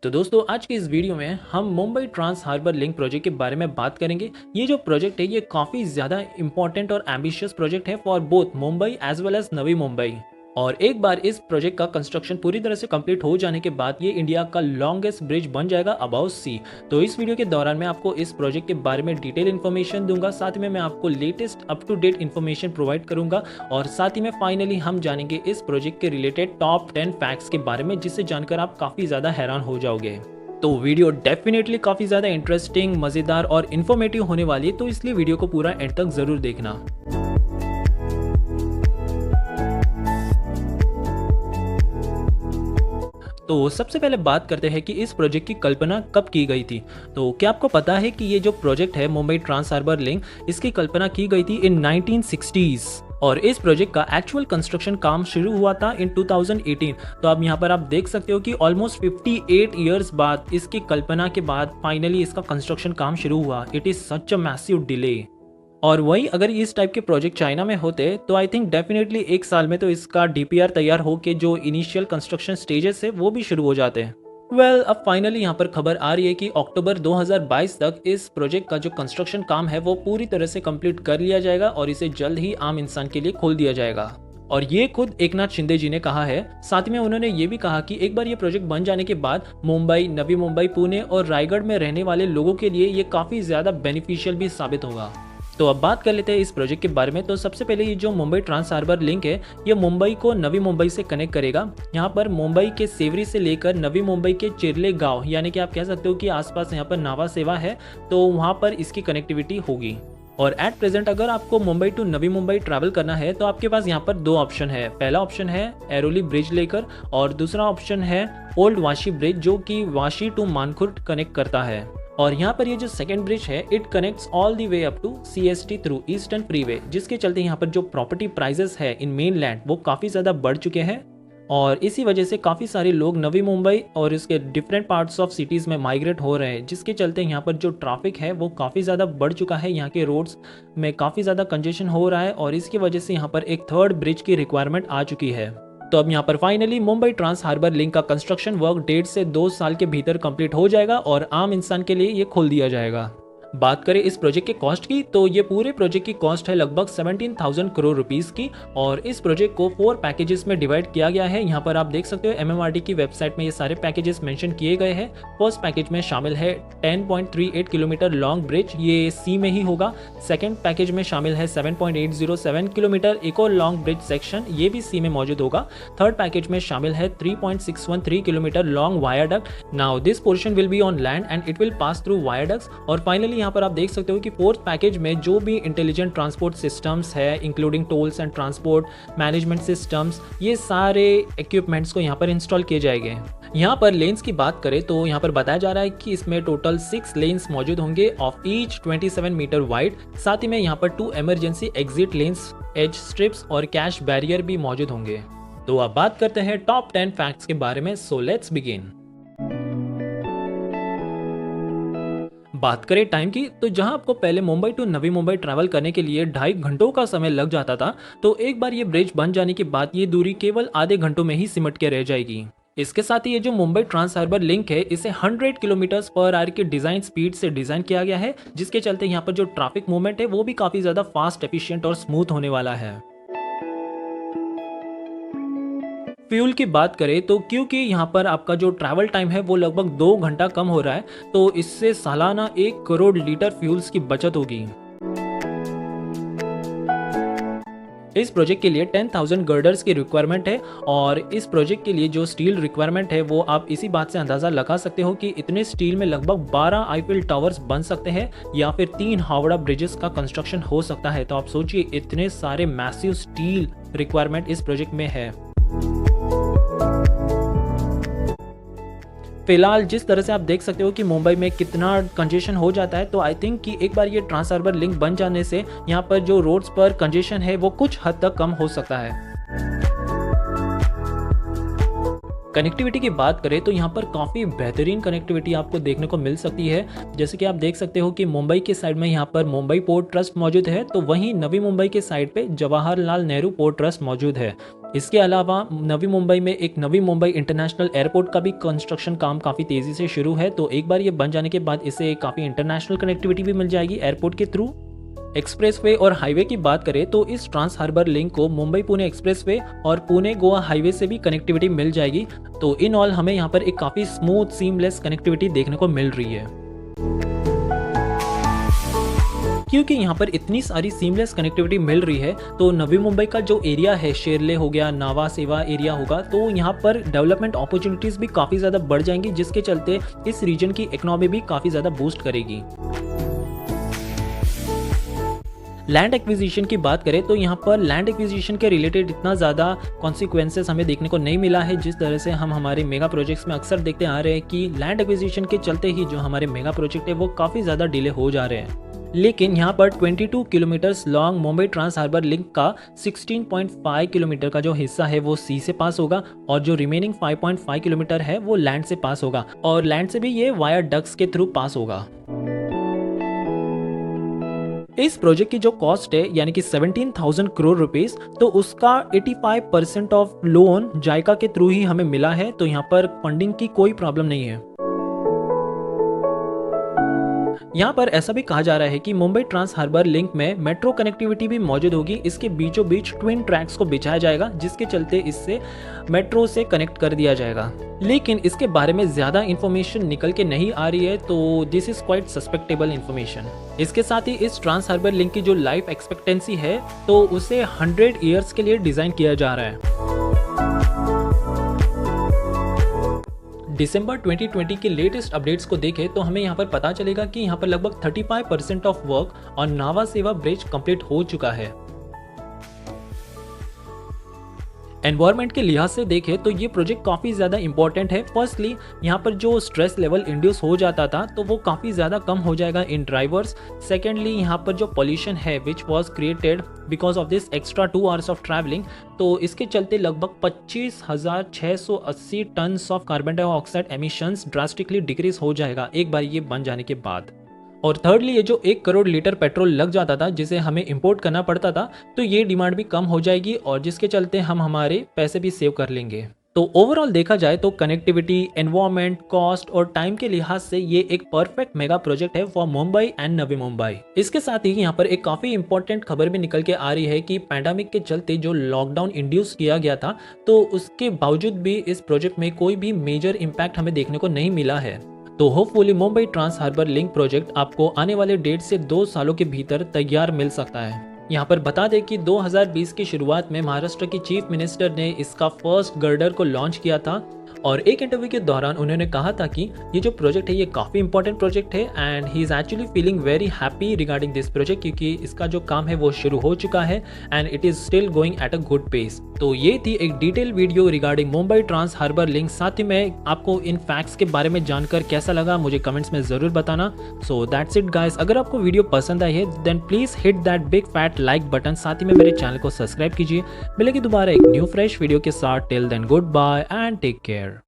तो दोस्तों आज की इस वीडियो में हम Mumbai trans harbour link project के बारे में बात करेंगे। ये जो प्रोजेक्ट है ये काफ़ी ज़्यादा इंपॉर्टेंट और एम्बिशियस प्रोजेक्ट है for both Mumbai as well as Navi Mumbai. और एक बार इस प्रोजेक्ट का कंस्ट्रक्शन पूरी तरह से कंप्लीट हो जाने के बाद ये इंडिया का लॉन्गेस्ट ब्रिज बन जाएगा अबाउट सी। तो इस वीडियो के दौरान मैं आपको इस प्रोजेक्ट के बारे में डिटेल इन्फॉर्मेशन दूंगा, साथ में मैं आपको latest up to date information provide करूंगा और साथ ही में फाइनली हम जानेंगे इस प्रोजेक्ट के रिलेटेड टॉप 10 फैक्ट्स के बारे में, जिससे जानकर आप काफ़ी ज़्यादा हैरान हो जाओगे। तो वीडियो डेफिनेटली काफ़ी ज़्यादा इंटरेस्टिंग, मज़ेदार और इन्फॉर्मेटिव होने वाली है, तो इसलिए वीडियो को पूरा एंड तक ज़रूर देखना। तो सबसे पहले बात करते हैं कि इस प्रोजेक्ट की कल्पना कब की गई थी। तो क्या आपको पता है कि ये जो प्रोजेक्ट है मुंबई ट्रांस हार्बर लिंक, इसकी कल्पना की गई थी इन 1960s और इस प्रोजेक्ट का एक्चुअल कंस्ट्रक्शन काम शुरू हुआ था इन 2018। तो अब यहाँ पर आप देख सकते हो कि ऑलमोस्ट 58 ईयर्स बाद इसकी कल्पना के बाद फाइनली इसका कंस्ट्रक्शन काम शुरू हुआ। It is such a massive delay. और वहीं अगर इस टाइप के प्रोजेक्ट चाइना में होते तो आई थिंक डेफिनेटली एक साल में तो इसका डीपीआर तैयार हो के जो इनिशियल कंस्ट्रक्शन स्टेजेस है वो भी शुरू हो जाते हैं। अब फाइनली यहाँ पर खबर आ रही है कि अक्टूबर 2022 तक इस प्रोजेक्ट का जो कंस्ट्रक्शन काम है वो पूरी तरह से कंप्लीट कर लिया जाएगा और इसे जल्द ही आम इंसान के लिए खोल दिया जाएगा। और ये खुद एकनाथ शिंदे जी ने कहा है। साथ में उन्होंने ये भी कहा कि एक बार ये प्रोजेक्ट बन जाने के बाद मुंबई, नवी मुंबई, पुणे और रायगढ़ में रहने वाले लोगों के लिए ये काफ़ी ज़्यादा बेनिफिशियल भी साबित होगा। तो अब बात कर लेते हैं इस प्रोजेक्ट के बारे में। तो सबसे पहले ये जो मुंबई ट्रांस हार्बर लिंक है ये मुंबई को नवी मुंबई से कनेक्ट करेगा। यहाँ पर मुंबई के सेवरी से लेकर नवी मुंबई के चिरले गांव, यानी कि आप कह सकते हो कि आसपास यहाँ पर नावा सेवा है, तो वहाँ पर इसकी कनेक्टिविटी होगी। और एट प्रेजेंट अगर आपको मुंबई टू नवी मुंबई ट्रैवल करना है तो आपके पास यहाँ पर दो ऑप्शन है। पहला ऑप्शन है एरोली ब्रिज लेकर और दूसरा ऑप्शन है ओल्ड वाशी ब्रिज, जो कि वाशी टू मानखुर्द कनेक्ट करता है। और यहाँ पर ये जो सेकंड ब्रिज है it connects all the way up to CST through eastern freeway, जिसके चलते यहाँ पर जो प्रॉपर्टी प्राइजेस है इन मेन लैंड वो काफ़ी ज़्यादा बढ़ चुके हैं और इसी वजह से काफ़ी सारे लोग नवी मुंबई और इसके डिफरेंट पार्ट्स ऑफ सिटीज़ में माइग्रेट हो रहे हैं, जिसके चलते यहाँ पर जो ट्रैफिक है वो काफ़ी ज़्यादा बढ़ चुका है। यहाँ के रोड्स में काफ़ी ज़्यादा कंजेशन हो रहा है और इसकी वजह से यहाँ पर एक थर्ड ब्रिज की रिक्वायरमेंट आ चुकी है। तो अब यहाँ पर finally Mumbai trans harbour link का कंस्ट्रक्शन वर्क 1.5 से 2 साल के भीतर कंप्लीट हो जाएगा और आम इंसान के लिए ये खोल दिया जाएगा। बात करें इस प्रोजेक्ट के कॉस्ट की तो ये पूरे प्रोजेक्ट की कॉस्ट है लगभग 17,000 करोड़ रुपीस की और इस प्रोजेक्ट को 4 पैकेजेस में डिवाइड किया गया है। यहाँ पर आप देख सकते हो एमएमआरडी की वेबसाइट में ये सारे पैकेजेस मेंशन किए गए हैं। फर्स्ट पैकेज में शामिल है 10.38 किलोमीटर लॉन्ग ब्रिज, ये सी में ही होगा। सेकेंड पैकेज में शामिल है 7.807 किलोमीटर एक और लॉन्ग ब्रिज सेक्शन, ये भी सी में मौजूद होगा। थर्ड पैकेज में शामिल है 3.613 kilometre long viaduct. Now this portion will be on land and it will pass through viaducts. और फाइनली यहाँ पर आप देख सकते हो कि फोर्थ पैकेज में जो भी इंटेलिजेंट ट्रांसपोर्ट सिस्टम्स है including tolls and transport management systems, ये सारे इक्विपमेंट्स को यहाँ पर इंस्टॉल किए जाएंगे। यहाँ पर लेन्स की बात करें तो यहाँ पर बताया जा रहा है कि इसमें टोटल 6 लेन्स मौजूद होंगे ऑफ ईच 27 मीटर वाइड। साथ ही में यहाँ पर 2 emergency exit lanes, edge strips और कैश बैरियर भी मौजूद होंगे। तो अब बात करते हैं टॉप 10 फैक्ट्स के बारे में। So let's begin. बात करें टाइम की तो जहां आपको पहले मुंबई टू नवी मुंबई ट्रैवल करने के लिए 2.5 घंटों का समय लग जाता था, तो एक बार ये ब्रिज बन जाने के बाद ये दूरी केवल आधे घंटों में ही सिमट के रह जाएगी। इसके साथ ही ये जो मुंबई ट्रांस हार्बर लिंक है इसे 100 किलोमीटर पर आवर की डिजाइन स्पीड से डिजाइन किया गया है, जिसके चलते यहाँ पर जो ट्रैफिक मूवमेंट है वो भी काफी ज्यादा फास्ट, एफिशिएंट और स्मूथ होने वाला है। फ्यूल की बात करें तो क्योंकि यहाँ पर आपका जो ट्रैवल टाइम है वो लगभग 2 घंटा कम हो रहा है, तो इससे सालाना 1 करोड़ लीटर फ्यूल्स की बचत होगी। इस प्रोजेक्ट के लिए 10,000 गर्डर्स की रिक्वायरमेंट है और इस प्रोजेक्ट के लिए जो स्टील रिक्वायरमेंट है वो आप इसी बात से अंदाजा लगा सकते हो कि इतने स्टील में लगभग 12 आईफिल टावर्स बन सकते हैं या फिर 3 हावड़ा ब्रिजेस का कंस्ट्रक्शन हो सकता है। तो आप सोचिए इतने सारे मैसिव स्टील रिक्वायरमेंट इस प्रोजेक्ट में है। फिलहाल जिस तरह से आप देख सकते हो कि मुंबई में कितना कंजेशन हो जाता है, तो आई थिंक कि एक बार ये ट्रांस हार्बर लिंक बन जाने से यहाँ पर जो रोड्स पर कंजेशन है वो कुछ हद तक कम हो सकता है। कनेक्टिविटी की बात करें तो यहाँ पर काफ़ी बेहतरीन कनेक्टिविटी आपको देखने को मिल सकती है। जैसे कि आप देख सकते हो कि मुंबई के साइड में यहाँ पर मुंबई पोर्ट ट्रस्ट मौजूद है, तो वहीं नवी मुंबई के साइड पे जवाहरलाल नेहरू पोर्ट ट्रस्ट मौजूद है। इसके अलावा नवी मुंबई में एक नवी मुंबई इंटरनेशनल एयरपोर्ट का भी कंस्ट्रक्शन काम काफ़ी तेज़ी से शुरू है। तो एक बार ये बन जाने के बाद इसे काफ़ी इंटरनेशनल कनेक्टिविटी भी मिल जाएगी एयरपोर्ट के थ्रू। एक्सप्रेसवे और हाईवे की बात करें तो इस ट्रांस हार्बर लिंक को मुंबई पुणे एक्सप्रेसवे और पुणे गोवा हाईवे से भी कनेक्टिविटी मिल जाएगी। तो इन ऑल हमें यहाँ पर एक काफ़ी स्मूथ सीमलेस कनेक्टिविटी देखने को मिल रही है। क्योंकि यहाँ पर इतनी सारी सीमलेस कनेक्टिविटी मिल रही है तो नवी मुंबई का जो एरिया है, शेरले हो गया, नावा सेवा एरिया होगा, तो यहाँ पर डेवलपमेंट अपॉर्चुनिटीज़ भी काफ़ी ज़्यादा बढ़ जाएंगी, जिसके चलते इस रीजन की इकोनॉमी भी काफ़ी ज़्यादा बूस्ट करेगी। लैंड एक्विजिशन की बात करें तो यहाँ पर लैंड एक्विजिशन के रिलेटेड इतना ज़्यादा कॉन्सिक्वेंसेस हमें देखने को नहीं मिला है, जिस तरह से हम हमारे मेगा प्रोजेक्ट्स में अक्सर देखते आ रहे हैं कि लैंड एक्विजिशन के चलते ही जो हमारे मेगा प्रोजेक्ट है वो काफ़ी ज़्यादा डिले हो जा रहे हैं। लेकिन यहाँ पर 22 kilometres long Mumbai trans harbour link का 16.5 किलोमीटर का जो हिस्सा है वो सी से पास होगा और जो रिमेनिंग 5.5 किलोमीटर है वो लैंड से पास होगा और लैंड से भी ये वाया डक्स के थ्रू पास होगा। इस प्रोजेक्ट की जो कॉस्ट है यानी कि 17,000 करोड़ रुपीस, तो उसका 85% ऑफ लोन जायका के थ्रू ही हमें मिला है। तो यहाँ पर फंडिंग की कोई प्रॉब्लम नहीं है। यहाँ पर ऐसा भी कहा जा रहा है कि मुंबई ट्रांस हार्बर लिंक में मेट्रो कनेक्टिविटी भी मौजूद होगी। इसके बीचों बीच ट्विन ट्रैक्स को बिछाया जाएगा, जिसके चलते इससे मेट्रो से कनेक्ट कर दिया जाएगा। लेकिन इसके बारे में ज़्यादा इन्फॉर्मेशन निकल के नहीं आ रही है, तो this is quite susceptible information. इसके साथ ही इस ट्रांस हार्बर लिंक की जो लाइफ एक्सपेक्टेंसी है तो उसे 100 ईयर्स के लिए डिज़ाइन किया जा रहा है। दिसंबर 2020 के लेटेस्ट अपडेट्स को देखें तो हमें यहाँ पर पता चलेगा कि यहाँ पर लगभग 35% ऑफ वर्क और नावा सेवा ब्रिज कंप्लीट हो चुका है। एनवायरनमेंट के लिहाज से देखें तो ये प्रोजेक्ट काफ़ी ज़्यादा इंपॉर्टेंट है। फर्स्टली यहाँ पर जो स्ट्रेस लेवल इंड्यूस हो जाता था तो वो काफ़ी ज़्यादा कम हो जाएगा इन ड्राइवर्स। सेकेंडली यहाँ पर जो पॉल्यूशन है which was created because of this extra 2 hours of travelling, तो इसके चलते लगभग 25,680 ton of carbon dioxide emissions drastically decrease हो जाएगा एक बार ये बन जाने के बाद। और थर्डली ये जो 1 करोड़ लीटर पेट्रोल लग जाता था जिसे हमें इंपोर्ट करना पड़ता था, तो ये डिमांड भी कम हो जाएगी और जिसके चलते हम हमारे पैसे भी सेव कर लेंगे। तो ओवरऑल देखा जाए तो कनेक्टिविटी, एनवायरनमेंट, कॉस्ट और टाइम के लिहाज से ये एक परफेक्ट मेगा प्रोजेक्ट है फॉर मुंबई एंड नवी मुंबई। इसके साथ ही यहाँ पर एक काफ़ी इंपॉर्टेंट खबर भी निकल के आ रही है कि पैंडेमिक के चलते जो लॉकडाउन इंड्यूस किया गया था, तो उसके बावजूद भी इस प्रोजेक्ट में कोई भी मेजर इम्पैक्ट हमें देखने को नहीं मिला है। तो hopefully Mumbai trans harbour link project आपको आने वाले 1.5 से 2 सालों के भीतर तैयार मिल सकता है। यहाँ पर बता दें कि 2020 की शुरुआत में महाराष्ट्र की चीफ मिनिस्टर ने इसका फर्स्ट गर्डर को लॉन्च किया था और एक इंटरव्यू के दौरान उन्होंने कहा था कि ये जो प्रोजेक्ट है ये काफ़ी इंपॉर्टेंट प्रोजेक्ट है and he is actually feeling very happy regarding this project, क्योंकि इसका जो काम है वो शुरू हो चुका है and it is still going at a good pace. तो ये थी एक detail video regarding Mumbai trans harbour link. साथ ही में आपको इन फैक्ट्स के बारे में जानकर कैसा लगा मुझे कमेंट्स में ज़रूर बताना। सो दैट्स इट गाइस, अगर आपको वीडियो पसंद आई है then please hit that big fat like button. साथ ही में मेरे चैनल को सब्सक्राइब कीजिए। मिलेगी दोबारा एक न्यू फ्रेश वीडियो के साथ। Till then good bye and take care.